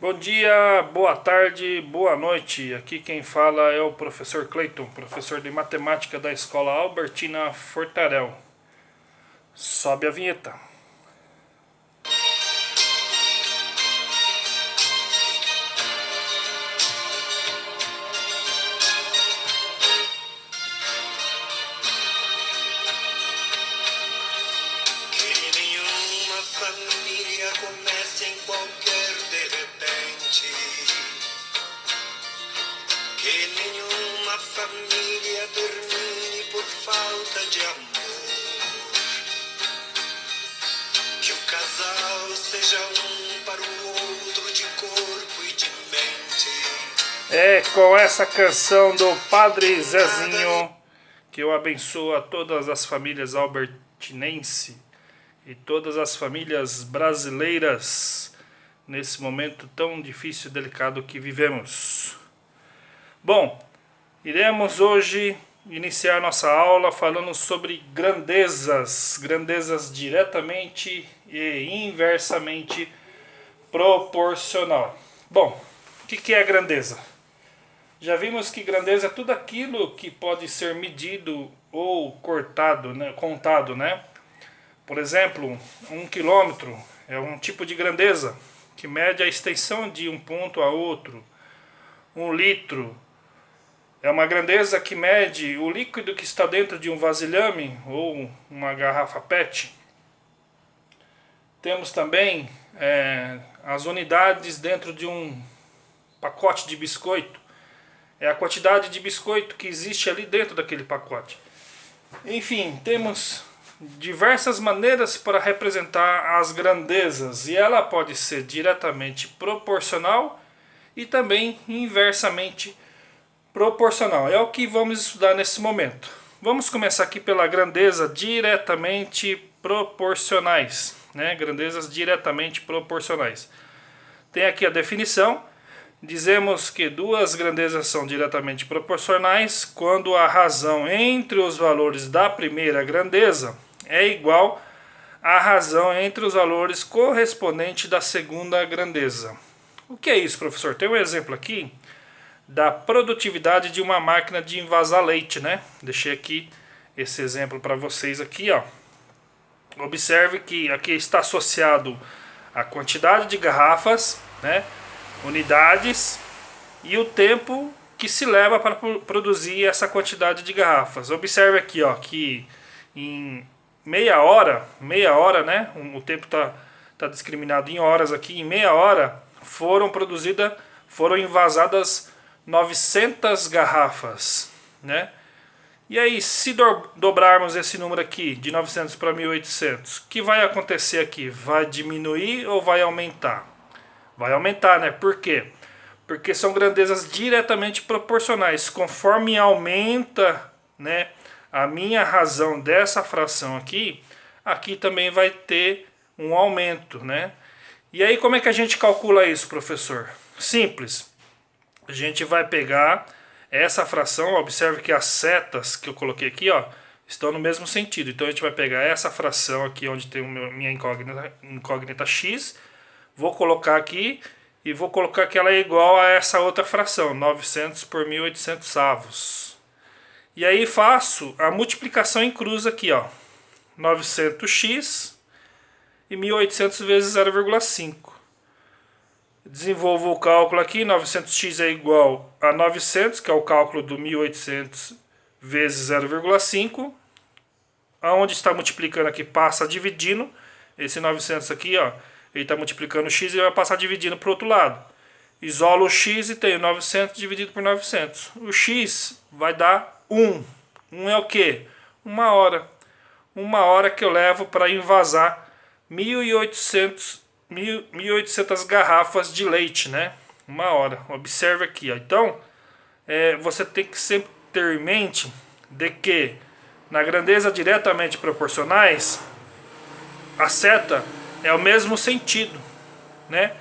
Bom dia, boa tarde, boa noite. Aqui quem fala é o professor Cleiton, professor de matemática da Escola Albertina Fortarel. Sobe a vinheta. Que nenhuma família comece em qualquer de repente. Que nenhuma família termine por falta de amor. Que o casal seja um para o outro de corpo e de mente. É com essa canção do Padre Zezinho que eu abençoo a todas as famílias albertinenses e todas as famílias brasileiras nesse momento tão difícil e delicado que vivemos. Bom, iremos hoje iniciar nossa aula falando sobre grandezas, grandezas diretamente e inversamente proporcional. Bom, o que é grandeza? Já vimos que grandeza é tudo aquilo que pode ser medido ou cortado, né, contado, né? Por exemplo, 1 quilômetro é um tipo de grandeza que mede a extensão de um ponto a outro. 1 litro é uma grandeza que mede o líquido que está dentro de um vasilhame ou uma garrafa PET. Temos também as unidades dentro de um pacote de biscoito. É a quantidade de biscoito que existe ali dentro daquele pacote. Enfim, temos diversas maneiras para representar as grandezas e ela pode ser diretamente proporcional e também inversamente proporcional. É o que vamos estudar nesse momento. Vamos começar aqui pela grandeza diretamente proporcionais, né? Grandezas diretamente proporcionais. Tem aqui a definição. Dizemos que duas grandezas são diretamente proporcionais quando a razão entre os valores da primeira grandeza é igual à razão entre os valores correspondentes da segunda grandeza. O que é isso, professor? Tem um exemplo aqui da produtividade de uma máquina de envasar leite, né? Deixei aqui esse exemplo para vocês aqui, ó. Observe que aqui está associado a quantidade de garrafas, né? Unidades e o tempo que se leva para produzir essa quantidade de garrafas. Observe aqui, ó, que em meia hora, né? O tempo tá discriminado em horas aqui. Em meia hora foram envasadas 900 garrafas, né? E aí, se dobrarmos esse número aqui de 900 para 1800, o que vai acontecer aqui? Vai diminuir ou vai aumentar? Vai aumentar, né? Por quê? Porque são grandezas diretamente proporcionais. Conforme aumenta, né, a minha razão dessa fração aqui, aqui também vai ter um aumento, né? E aí como é que a gente calcula isso, professor? Simples. A gente vai pegar essa fração, observe que as setas que eu coloquei aqui, ó, estão no mesmo sentido. Então a gente vai pegar essa fração aqui onde tem minha incógnita x, vou colocar aqui e vou colocar que ela é igual a essa outra fração, 900 por 1800 avos. E aí faço a multiplicação em cruz aqui, ó. 900x e 1800 vezes 0,5. Desenvolvo o cálculo aqui, 900x é igual a 900, que é o cálculo do 1800 vezes 0,5. Aonde está multiplicando aqui passa dividindo. Esse 900 aqui, ó, ele está multiplicando o x e vai passar dividindo para o outro lado. Isolo o x e tenho 900 dividido por 900. O x vai dar 1. 1 é o quê? 1 hora. 1 hora que eu levo para envasar 1800 garrafas de leite, né? 1 hora. Observe aqui, ó. Então, você tem que sempre ter em mente de que na grandeza diretamente proporcionais, a seta é o mesmo sentido, né?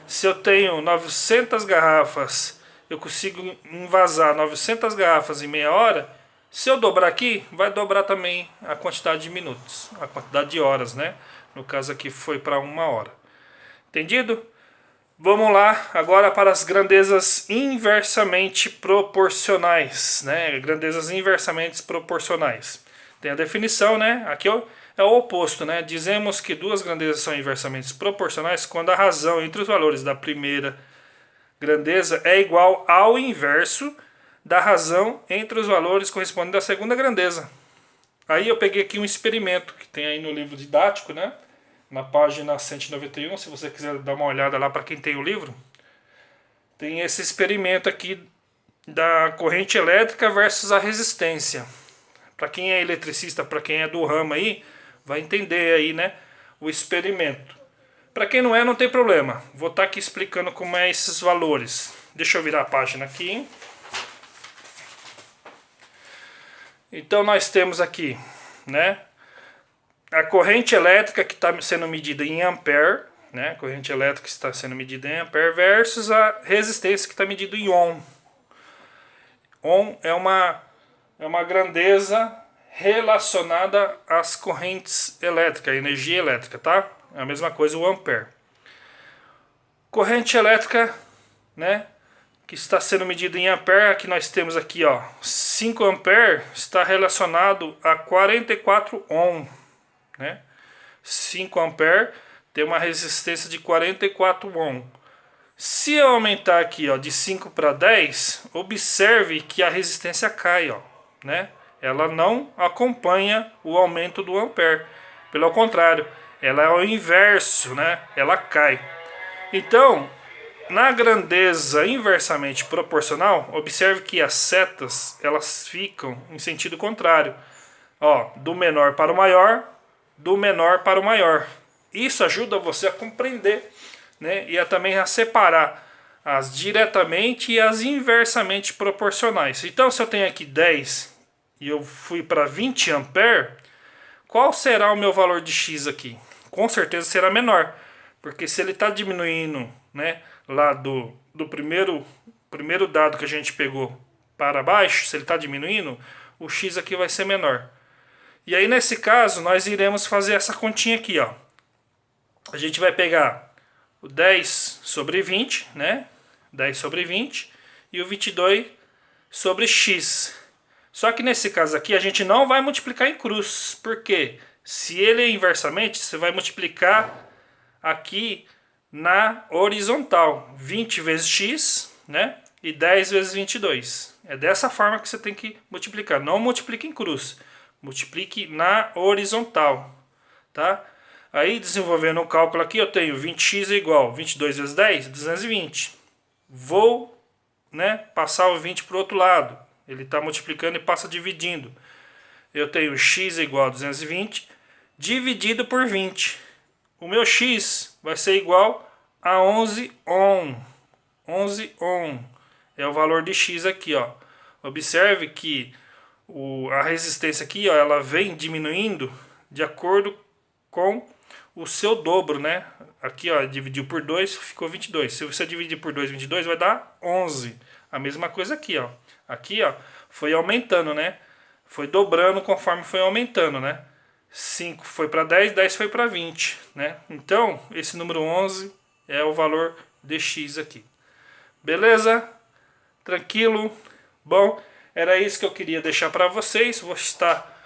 Se eu tenho 900 garrafas, eu consigo envasar 900 garrafas em meia hora. Se eu dobrar aqui, vai dobrar também a quantidade de minutos, a quantidade de horas, né? No caso aqui foi para 1 hora. Entendido? Vamos lá agora para as grandezas inversamente proporcionais, né? Grandezas inversamente proporcionais. Tem a definição, né? Aqui é o oposto, né? Dizemos que duas grandezas são inversamente proporcionais quando a razão entre os valores da primeira grandeza é igual ao inverso da razão entre os valores correspondentes à segunda grandeza. Aí eu peguei aqui um experimento que tem aí no livro didático, né? Na página 191, se você quiser dar uma olhada lá para quem tem o livro. Tem esse experimento aqui da corrente elétrica versus a resistência. Para quem é eletricista, para quem é do ramo aí, vai entender aí, né, o experimento. Para quem não é, não tem problema. Vou estar aqui explicando como é esses valores. Deixa eu virar a página aqui. Então nós temos aqui, né, a corrente elétrica que está sendo medida em ampere, né, a corrente elétrica que está sendo medida em ampere versus a resistência que está medida em ohm. Ohm é uma grandeza relacionada às correntes elétricas, à energia elétrica, tá? É a mesma coisa o ampere. Corrente elétrica, né, que está sendo medida em ampere, aqui nós temos aqui, ó, 5 ampere está relacionado a 44 ohm, né? 5 ampere tem uma resistência de 44 ohm. Se eu aumentar aqui, ó, de 5 para 10, observe que a resistência cai, ó, né? Ela não acompanha o aumento do ampere. Pelo contrário, ela é o inverso, né? Ela cai. Então, na grandeza inversamente proporcional, observe que as setas elas ficam em sentido contrário. Ó, do menor para o maior, do menor para o maior. Isso ajuda você a compreender, né, e também a separar as diretamente e as inversamente proporcionais. Então, se eu tenho aqui 10 e eu fui para 20 ampere, qual será o meu valor de X aqui? Com certeza será menor, porque se ele está diminuindo, né, lá do primeiro dado que a gente pegou para baixo, se ele está diminuindo, o X aqui vai ser menor. E aí nesse caso nós iremos fazer essa continha aqui, ó. A gente vai pegar o 10 sobre 20, né? 10 sobre 20 e o 22 sobre x. Só que nesse caso aqui a gente não vai multiplicar em cruz. Por quê? Se ele é inversamente, você vai multiplicar aqui na horizontal. 20 vezes x, né? E 10 vezes 22. É dessa forma que você tem que multiplicar. Não multiplique em cruz. Multiplique na horizontal, tá? Aí, desenvolvendo o cálculo aqui, eu tenho 20x é igual a 22 vezes 10, 220. Vou, né, passar o 20 para o outro lado. Ele está multiplicando e passa dividindo. Eu tenho x é igual a 220 dividido por 20. O meu x vai ser igual a 11 ohm. 11 ohm é o valor de x aqui, ó. Observe que a resistência aqui, ó, ela vem diminuindo de acordo com o seu dobro, né? Aqui, ó, dividiu por 2, ficou 22. Se você dividir por 2, 22, vai dar 11. A mesma coisa aqui, ó. Aqui, ó, foi aumentando, né? Foi dobrando conforme foi aumentando, né? 5 foi para 10, 10 foi para 20, né? Então, esse número 11 é o valor de x aqui. Beleza? Tranquilo? Bom, era isso que eu queria deixar para vocês. Vou estar